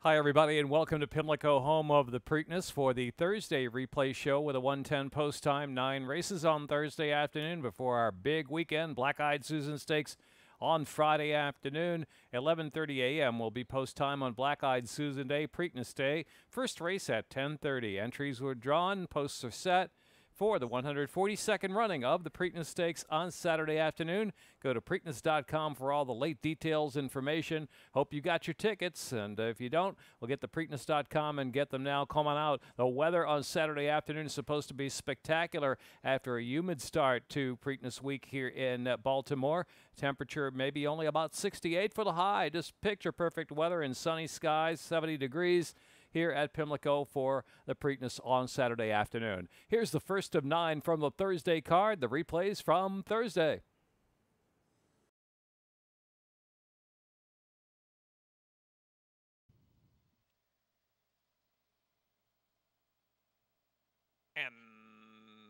Hi, everybody, and welcome to Pimlico, home of the Preakness, for the Thursday replay show with a 1:10 post time. 9 races on Thursday afternoon before our big weekend Black-Eyed Susan Stakes on Friday afternoon. 11:30 a.m. will be post time on Black-Eyed Susan Day, Preakness Day. First race at 10:30. Entries were drawn, posts are set for the 142nd running of the Preakness Stakes on Saturday afternoon. Go to Preakness.com for all the late details, information. Hope you got your tickets, and if you don't, we'll get to Preakness.com and get them now. Come on out. The weather on Saturday afternoon is supposed to be spectacular after a humid start to Preakness week here in Baltimore. Temperature maybe only about 68 for the high. Just picture perfect weather and sunny skies, 70 degrees. Here at Pimlico for the Preakness on Saturday afternoon. Here's the first of 9 from the Thursday card, the replays from Thursday. And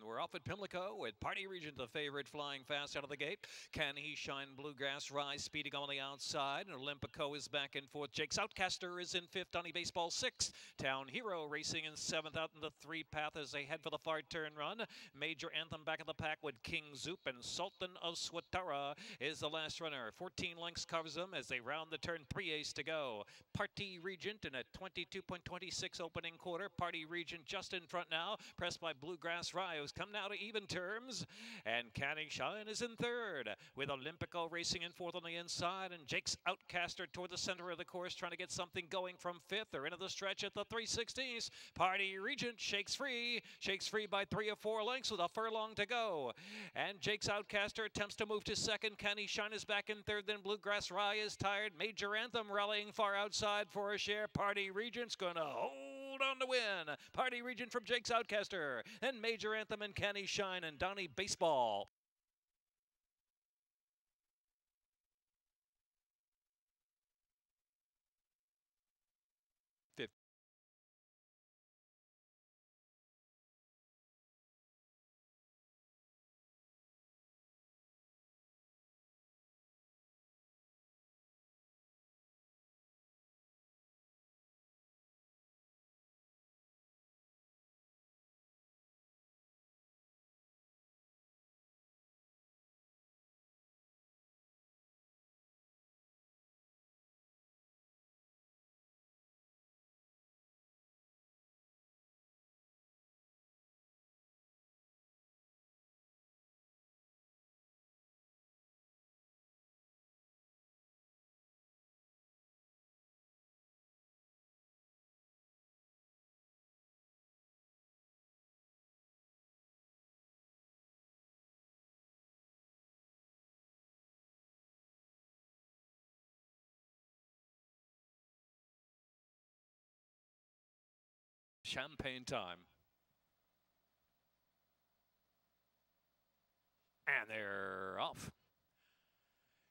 we're off at Pimlico with Party Regent, the favorite, flying fast out of the gate. Can He Shine? Bluegrass Rise speeding on the outside. And Olympico is back and forth. Jake's Outcaster is in 5th. Donnie Baseball 6th. Town Hero racing in 7th out in the 3 path as they head for the far turn run. Major Anthem back of the pack with King Zoop, and Sultan of Swatara is the last runner. 14 lengths covers them as they round the turn. 3 ace to go. Party Regent in a 22.26 opening quarter. Party Regent just in front now, pressed by Bluegrass Rise. Come now to even terms, and Can He Shine is in 3rd, with Olympico racing in 4th on the inside, and Jake's Outcaster toward the center of the course, trying to get something going from 5th. They're into the stretch at the 3/16. Party Regent shakes free by 3 or 4 lengths with a furlong to go, and Jake's Outcaster attempts to move to 2nd. Can He Shine is back in 3rd, then Bluegrass Rye is tired. Major Anthem rallying far outside for a share. Party Regent's gonna hold on to win. Party Regent from Jake's Outcaster, and Major Anthem and Can He Shine and Donnie Baseball. Champagne time. And they're off.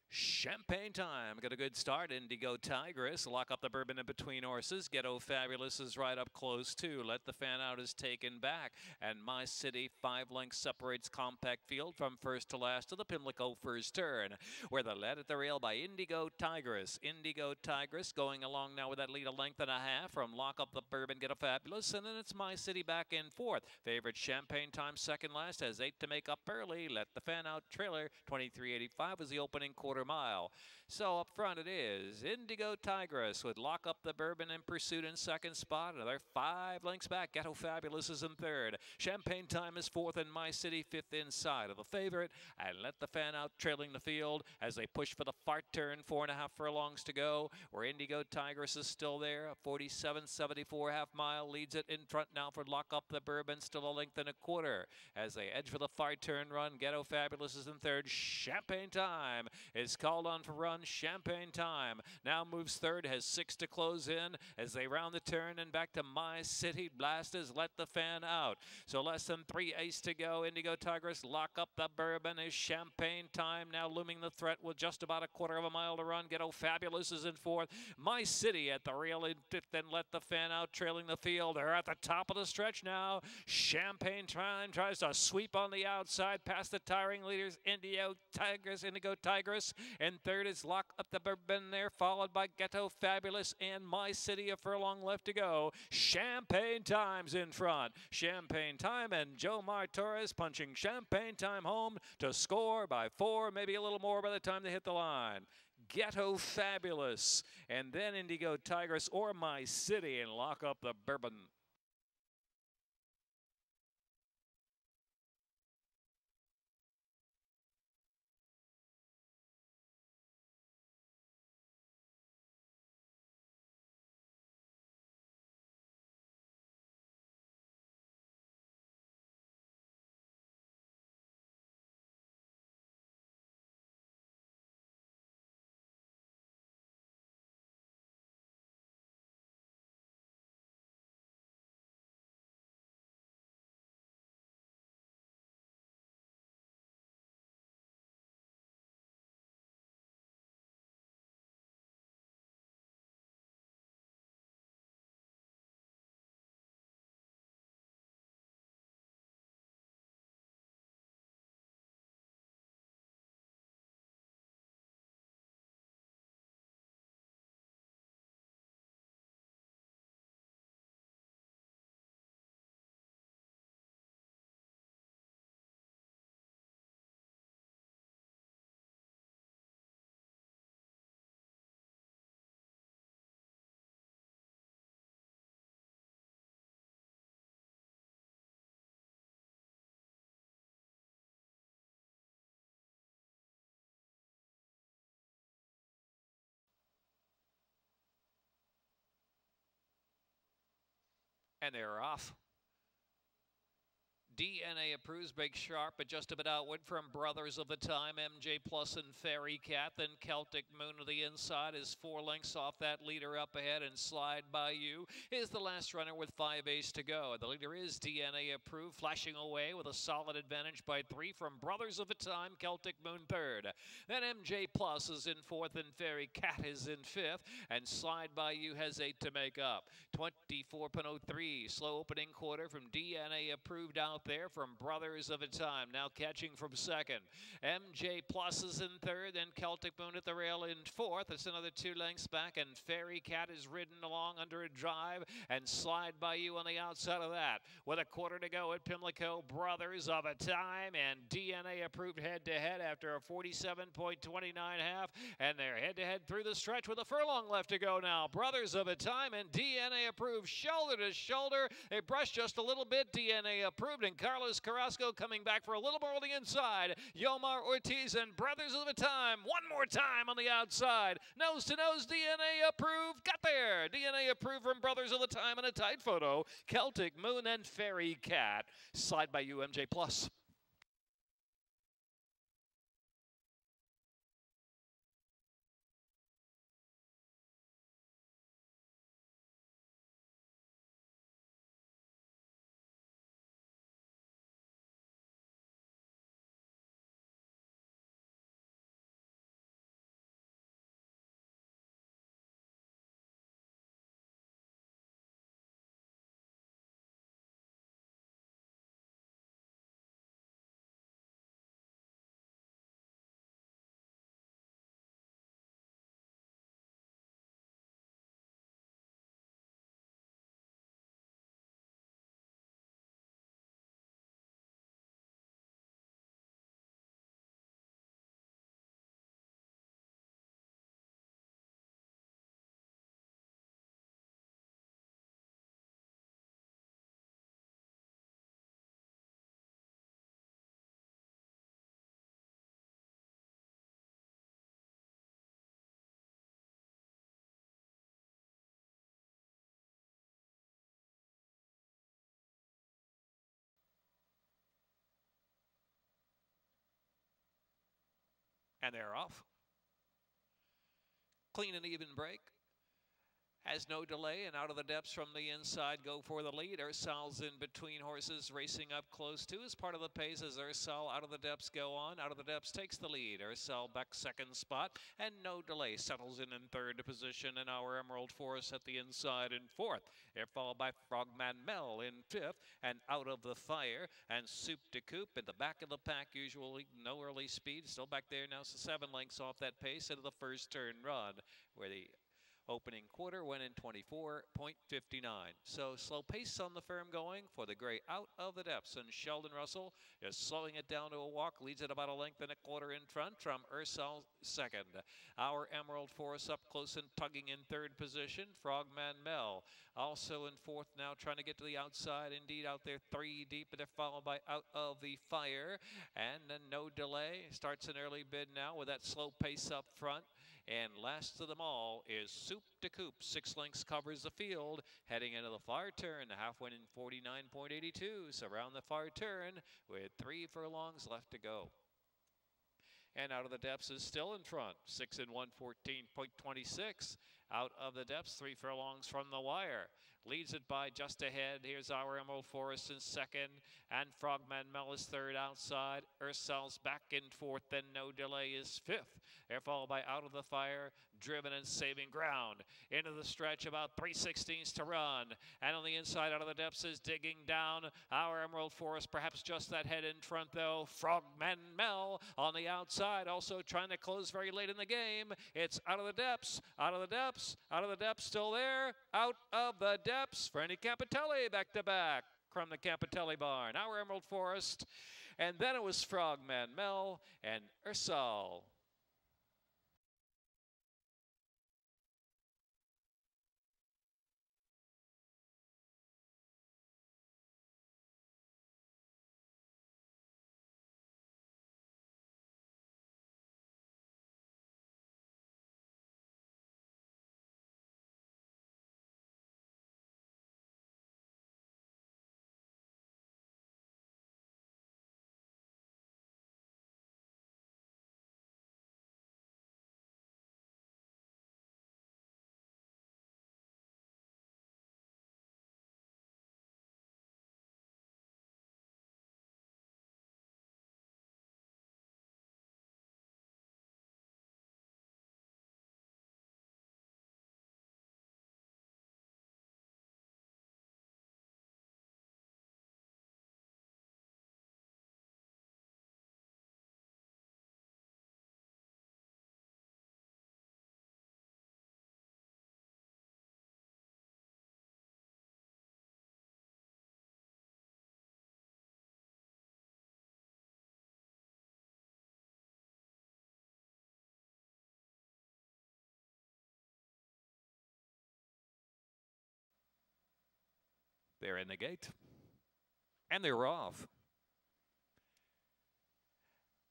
Champagne time. Got a good start. Indigo Tigress. Lock up the Bourbon in between horses. Ghetto Fabulous is right up close too. Let the Fan Out is taken back. And My City, 5 lengths separates Compact Field from first to last to the Pimlico first turn, where they're led at the rail by Indigo Tigress. Indigo Tigress going along now with that lead a length and a half from Lock Up the Bourbon, Ghetto Fabulous. And then it's My City back in 4th. Favorite Champagne time second last, has 8 to make up early. Let the Fan Out trailer. 23.85 is the opening quarter mile. So up front it is Indigo Tigress with Lock Up the Bourbon in pursuit in 2nd spot. Another 5 lengths back. Ghetto Fabulous is in 3rd. Champagne time is 4th, and My City 5th inside of the favorite. And Let the Fan Out trailing the field as they push for the far turn. 4.5 furlongs to go, where Indigo Tigress is still there. A 47.74 half mile leads it in front now for Lock Up the Bourbon. Still a length and a quarter as they edge for the far turn run. Ghetto Fabulous is in 3rd. Champagne time is called on for run. Champagne time now moves 3rd, has 6 to close in as they round the turn, and back to My City. Blasters Let the Fan Out. So less than 3 ace to go. Indigo Tigress, Lock Up the Bourbon is Champagne time now looming the threat with just about a quarter of a mile to run. Ghetto Fabulous is in 4th. My City at the rail in 5th, and Let the Fan Out trailing the field. They're at the top of the stretch now. Champagne time tries to sweep on the outside past the tiring leaders. Indigo Tigress, and 3rd is Lock Up the Bourbon there, followed by Ghetto Fabulous and My City. A furlong left to go. Champagne Time's in front. Champagne Time and Jomar Torres punching Champagne Time home to score by 4, maybe a little more by the time they hit the line. Ghetto Fabulous, and then Indigo Tigress or My City, and Lock Up the Bourbon. And they're off. DNA approves Big Sharp, but just a bit outward from Brothers of the Time, MJ Plus and Fairy Cat. Then Celtic Moon to the inside is 4 lengths off that leader up ahead, and Slide By You is the last runner with 5 ace to go. The leader is DNA approved, flashing away with a solid advantage by 3 from Brothers of the Time, Celtic Moon third. Then MJ Plus is in 4th, and Fairy Cat is in 5th, and Slide By You has 8 to make up. 24.03, slow opening quarter from DNA approved out there from Brothers of a Time. Now catching from 2nd. MJ Plus is in 3rd, and Celtic Moon at the rail in 4th. It's another 2 lengths back, and Fairy Cat is ridden along under a drive, and Slide By You on the outside of that. With a quarter to go at Pimlico, Brothers of a Time and DNA approved head-to-head after a 47.29 half, and they're head-to-head through the stretch with a furlong left to go now. Brothers of a Time and DNA approved shoulder to shoulder. They brush just a little bit. DNA approved, and Carlos Carrasco coming back for a little more on the inside. Yomar Ortiz and Brothers of the Time one more time on the outside. Nose to nose, DNA approved. Got there. DNA approved from Brothers of the Time in a tight photo. Celtic Moon and Fairy Cat. Slide By You, MJ Plus. And they're off. Clean and even break. Has No Delay, and Out of the Depths from the inside go for the lead. Ursal's in between horses, racing up close to as part of the pace as Ursal Out of the Depths go on. Out of the Depths takes the lead. Ursal back second spot, and No Delay settles in third position, and Our Emerald Forest at the inside in fourth. They're followed by Frogman Mel in fifth, and Out of the Fire and Soup de Coupe at the back of the pack. Usually no early speed, still back there now, so 7 lengths off that pace into the first turn run, where the opening quarter went in 24.59. So slow pace on the firm going for the gray Out of the Depths. And Sheldon Russell is slowing it down to a walk, leads it about a length and a quarter in front from Ursal second. Our Emerald Forest up close and tugging in third position. Frogman Mel also in fourth now, trying to get to the outside. Indeed, out there 3 deep, but they're followed by Out of the Fire. And then No Delay starts an early bid now with that slow pace up front. And last of them all is Soup de Coupe. 6 lengths covers the field, heading into the far turn. The half went in 49.82, so around the far turn with 3 furlongs left to go. And Out of the Depths is still in front, 6 in 114.26. Out of the Depths, 3 furlongs from the wire. Leads it by just ahead. Here's Our Emerald Forest in second, and Frogman Mel is third outside. Ursal's back in fourth, then No Delay is fifth. They're followed by Out of the Fire, Driven and Saving Ground. Into the stretch, about 3/16 to run. And on the inside, Out of the Depths is digging down. Our Emerald Forest, perhaps just that head in front, though. Frogman Mel on the outside, also trying to close very late in the game. It's Out of the Depths, Out of the Depths, Out of the Depths still there. Out of the Depths, Franny Campitelli back to back from the Campitelli barn. Our Emerald Forest, and then it was Frogman Mel and Ursal. They're in the gate, and they're off.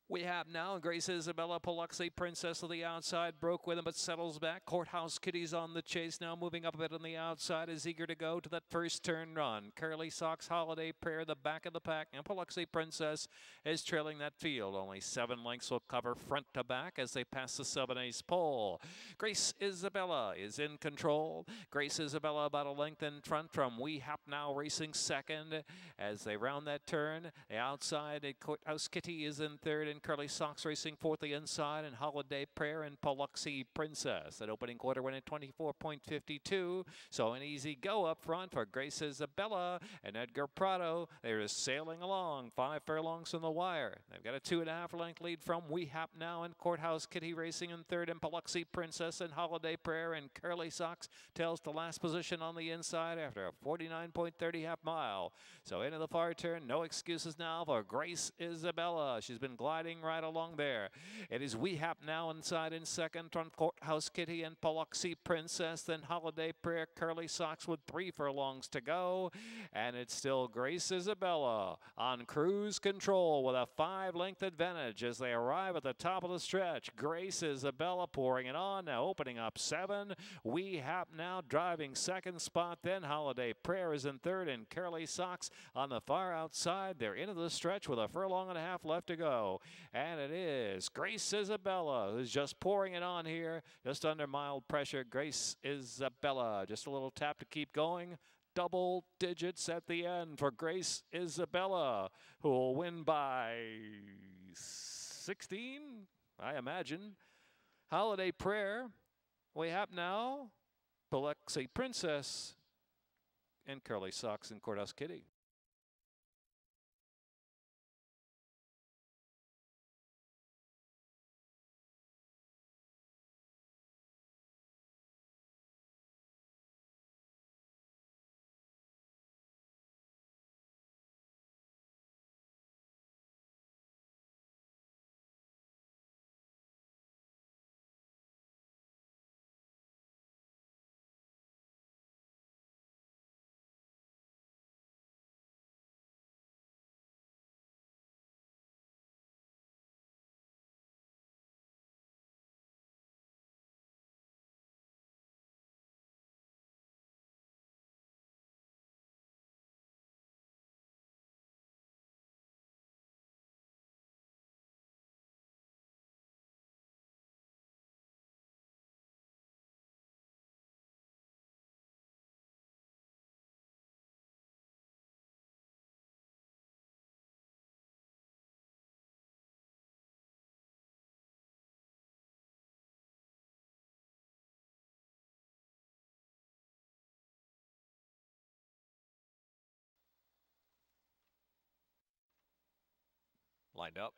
We have now Grace Isabella, Paluxy Princess of the outside, broke with him but settles back. Courthouse Kitty's on the chase now, moving up a bit on the outside, is eager to go to that first turn run. Curly Sox, Holiday Prayer, the back of the pack, and Paluxy Princess is trailing that field. Only 7 lengths will cover front to back as they pass the 7/8 pole. Grace Isabella is in control. Grace Isabella about a length in front from We Hap Now racing second as they round that turn. The outside, Courthouse Kitty is in third, and Curly Sox racing fourth the inside, and Holiday Prayer and Paluxy Princess. That opening quarter went at 24.52, so an easy go up front for Grace Isabella and Edgar Prado. They're just sailing along, 5 furlongs from the wire. They've got a 2.5 length lead from We Hap Now and Courthouse Kitty racing in third, and Paluxy Princess and Holiday Prayer, and Curly Sox tails to last position on the inside after a 49.30 half mile. So into the far turn, no excuses now for Grace Isabella. She's been gliding right along there. It is We Hap Now inside in second from Courthouse Kitty and Paluxy Princess, then Holiday Prayer, Curly Sox with 3 furlongs to go, and it's still Grace Isabella on cruise control with a 5-length advantage as they arrive at the top of the stretch. Grace Isabella pouring it on, now opening up 7. We Hap Now driving second spot, then Holiday Prayer is in third, and Curly Sox on the far outside. They're into the stretch with a 1.5 furlongs left to go. And it is Grace Isabella who's just pouring it on here, just under mild pressure. Grace Isabella, just a little tap to keep going. Double digits at the end for Grace Isabella, who will win by 16, I imagine. Holiday Prayer, we have now Biloxi Princess and Curly Socks and Courthouse Kitty. Lined up.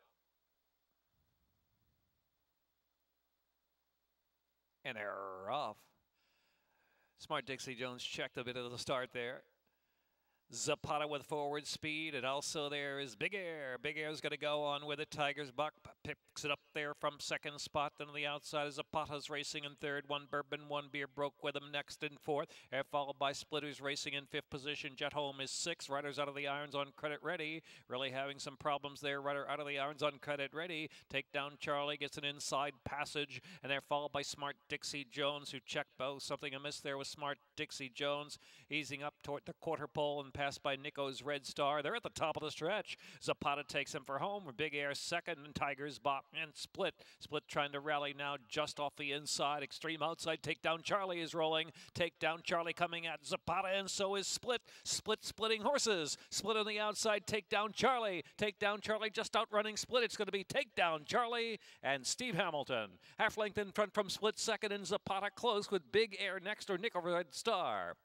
And they're off. Smart Dixie Jones checked a bit at the start there. Zapata with forward speed, and also there is Big Air. Big Air's going to go on with it. Tiger's Buck picks it up there from second spot. Then on the outside is Zapata's racing in third. One Bourbon, one Beer broke with him next in fourth. They're followed by Splitters racing in fifth position. Jet Home is sixth. Riders out of the irons on Credit Ready. Really having some problems there. Rider out of the irons on Credit Ready. Takedown Charlie gets an inside passage, and they're followed by Smart Dixie Jones, who checked both. Something amiss there with Smart Dixie Jones, easing up toward the quarter pole and passed by Nico's Red Star. They're at the top of the stretch. Zapata takes him for home. Big Air second, and Tiger's Bop and Split. Split trying to rally now just off the inside. Extreme outside. Takedown Charlie is rolling. Takedown Charlie coming at Zapata, and so is Split. Split splitting horses. Split on the outside. Takedown Charlie. Takedown Charlie just outrunning Split. It's going to be Takedown Charlie and Steve Hamilton. Half length in front from Split second, and Zapata close with Big Air next, or Nico Red Star.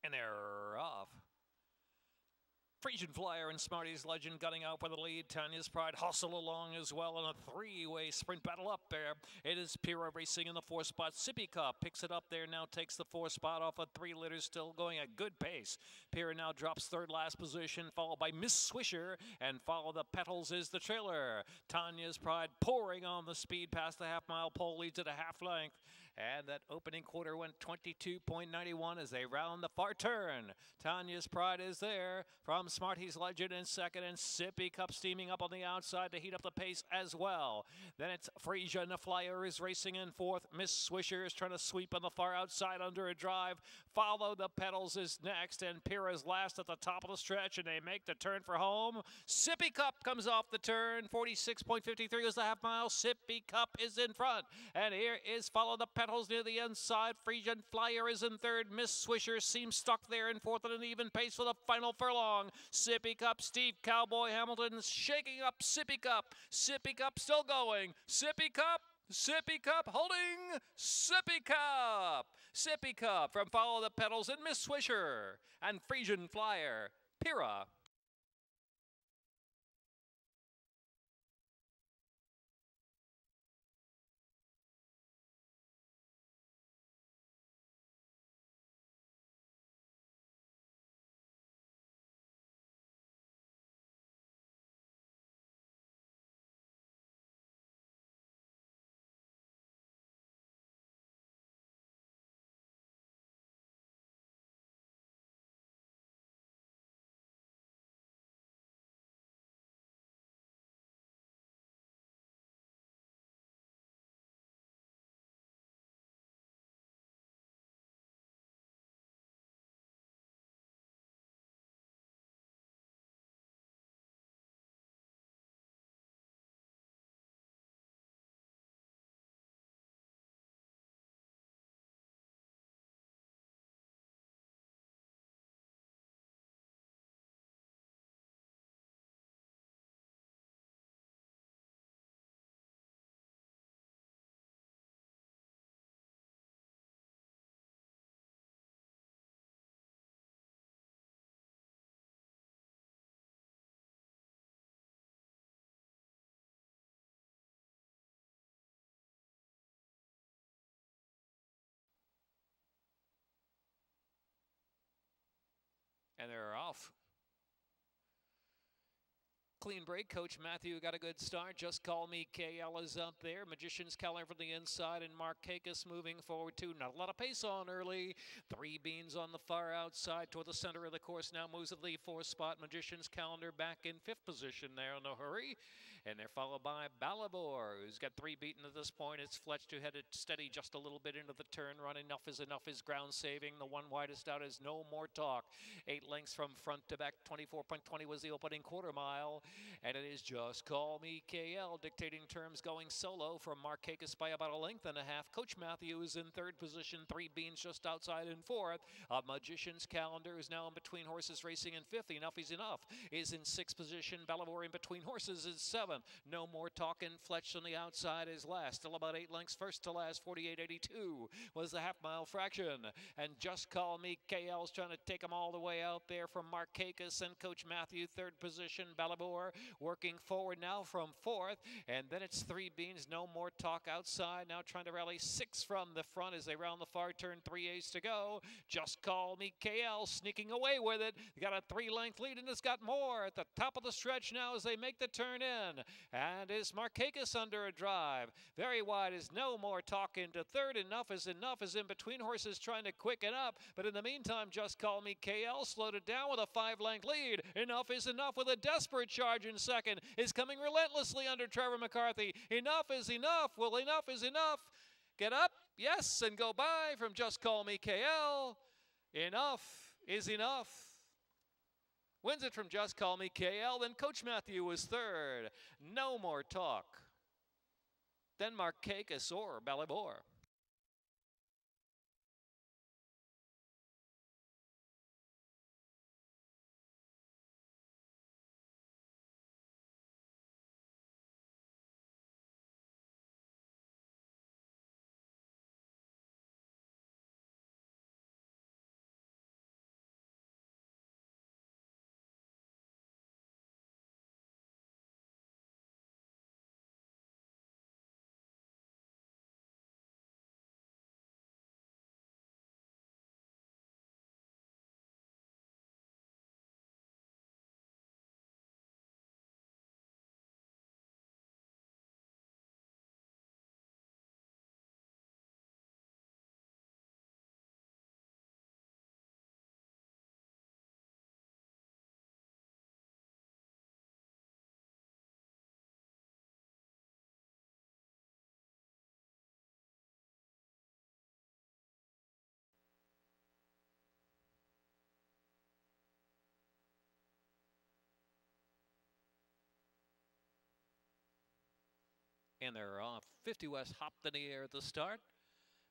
And they're off. Frisian Flyer and Smarty's Legend gunning out for the lead. Tanya's Pride hustle along as well in a three-way sprint battle up there. It is Pira racing in the fourth spot. Sippy Cup picks it up there, now takes the fourth spot off of 3 liters, still going at good pace. Pira now drops third last position, followed by Miss Swisher, and follow the Petals is the trailer. Tanya's Pride pouring on the speed past the half-mile pole, leads at a half length. And that opening quarter went 22.91 as they round the far turn. Tanya's Pride is there from Smarty's Legend in second, and Sippy Cup steaming up on the outside to heat up the pace as well. Then it's Frisia and the Flyer is racing in fourth. Miss Swisher is trying to sweep on the far outside under a drive. Follow the Pedals is next, and Pira's last at the top of the stretch, and they make the turn for home. Sippy Cup comes off the turn. 46.53 was the half mile. Sippy Cup is in front, and here is Follow the Pedals near the inside. Frisian Flyer is in third. Miss Swisher seems stuck there in fourth at an even pace for the final furlong. Sippy Cup, Steve Cowboy Hamilton shaking up Sippy Cup. Sippy Cup still going. Sippy Cup. Sippy Cup holding Sippy Cup. Sippy Cup from Follow the Pedals and Miss Swisher and Frisian Flyer. Pira. And they're off. Clean break. Coach Matthew got a good start. Just Call Me KL is up there. Magician's Calendar from the inside, and Mark Kakis moving forward too. Not a lot of pace on early. Three Beans on the far outside toward the center of the course. Now moves to the fourth spot. Magician's Calendar back in fifth position there in a hurry. And they're followed by Balabor, who's got three beaten at this point. It's Fletch who headed steady just a little bit into the turn run. Enough is ground saving. The one widest out is No More Talk. 8 lengths from front to back. 24.20 was the opening quarter mile. And it is Just Call Me KL dictating terms, going solo from Mark Kakis by about a length and a half. Coach Matthew is in third position. Three Beans just outside in fourth. Magician's Calendar is now in between horses racing in fifth. Enough is in sixth position. Ballavor in between horses is seventh. No More Talking. Fletch on the outside is last. Still about 8 lengths first to last. 48.82 was the half mile fraction. And Just Call Me KL's trying to take them all the way out there from Mark Kakis and Coach Matthew. Third position. Ballavor working forward now from fourth. And then it's Three Beans. No More Talk outside. Now trying to rally 6 from the front as they round the far turn. 3/8 to go. Just Call Me KL sneaking away with it. They got a 3-length lead, and it's got more at the top of the stretch now as they make the turn in. And is Markakis under a drive. Very wide is No More Talk into third. Enough is in between horses trying to quicken up. But in the meantime, Just Call Me KL slowed it down with a 5-length lead. Enough is enough with a desperate charge in second. Is coming relentlessly under Trevor McCarthy. Enough is enough. Well, enough is enough. Get up, yes, and go by from Just Call Me KL. Enough is enough. Wins it from Just Call Me KL. Then Coach Matthew was third. No More Talk. Then Markakis or Balibor. And they're off. 50 West hopped in the air at the start.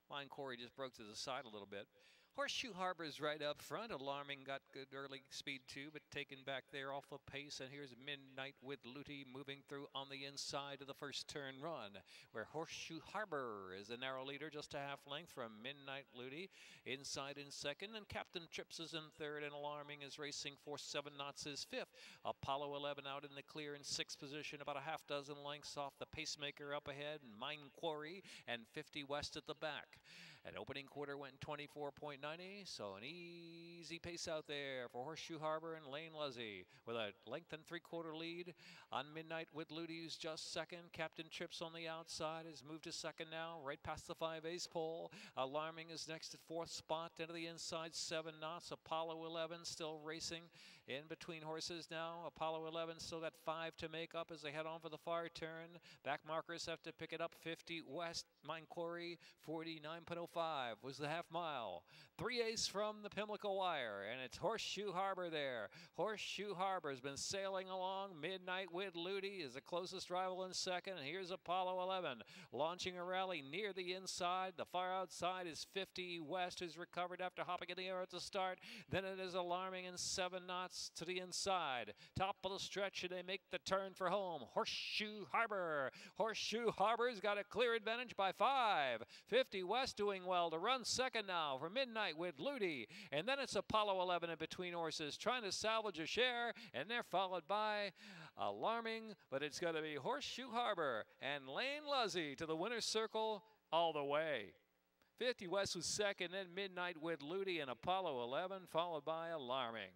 Mine Corey just broke to the side a little bit. Horseshoe Harbor's right up front. Alarming got good early speed too, but taken back there off of pace. And here's Midnight with Luty moving through on the inside of the first turn run, where Horseshoe Harbor is a narrow leader, just a half length from Midnight Luty. Inside in second, and Captain Trips is in third, and Alarming is racing for 7 knots is fifth. Apollo 11 out in the clear in sixth position, about a half dozen lengths off the pacemaker up ahead, and Mine Quarry and 50 West at the back. An opening quarter went 24.90, so an easy pace out there for Horseshoe Harbor and Lane Luzzy with a length and 3/4 lead on Midnight with Luty, who's just second. Captain Trips on the outside has moved to second now, right past the 5-ace pole. Alarming is next at fourth spot, into the inside 7 knots. Apollo 11 still racing in between horses now. Apollo 11 still got 5 to make up as they head on for the far turn. Back markers have to pick it up. 50 West, Mine Quarry, 49.05 was the half mile. 3-ace from the Pimlico Wire, and it's Horseshoe Harbor there. Horseshoe Harbor has been sailing along. Midnight with Luty is the closest rival in second, and here's Apollo 11 launching a rally near the inside. The far outside is 50 West, who's recovered after hopping in the air at the start. Then it is Alarming in 7 knots to the inside. Top of the stretch, and they make the turn for home. Horseshoe Harbor. Horseshoe Harbor's got a clear advantage by 5. 50 West doing well to run second now for Midnight with Luty. And then it's Apollo 11 in between horses trying to salvage a share, and they're followed by Alarming, but it's going to be Horseshoe Harbor and Lane Luzzy to the winner's circle all the way. 50 West was second, then Midnight with Luty and Apollo 11, followed by Alarming.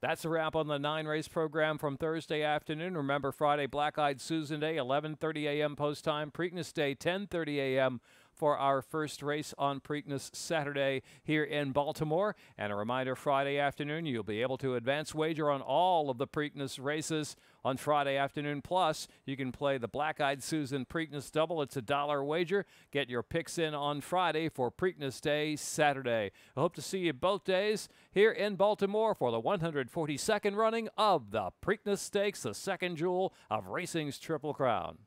That's a wrap on the 9-race program from Thursday afternoon. Remember, Friday, Black-Eyed Susan Day, 11:30 a.m. post time. Preakness Day, 10:30 a.m. for our first race on Preakness Saturday here in Baltimore. And a reminder, Friday afternoon, you'll be able to advance wager on all of the Preakness races on Friday afternoon. Plus, you can play the Black-Eyed Susan Preakness Double. It's a $1 wager. Get your picks in on Friday for Preakness Day Saturday. I hope to see you both days here in Baltimore for the 142nd running of the Preakness Stakes, the second jewel of racing's Triple Crown.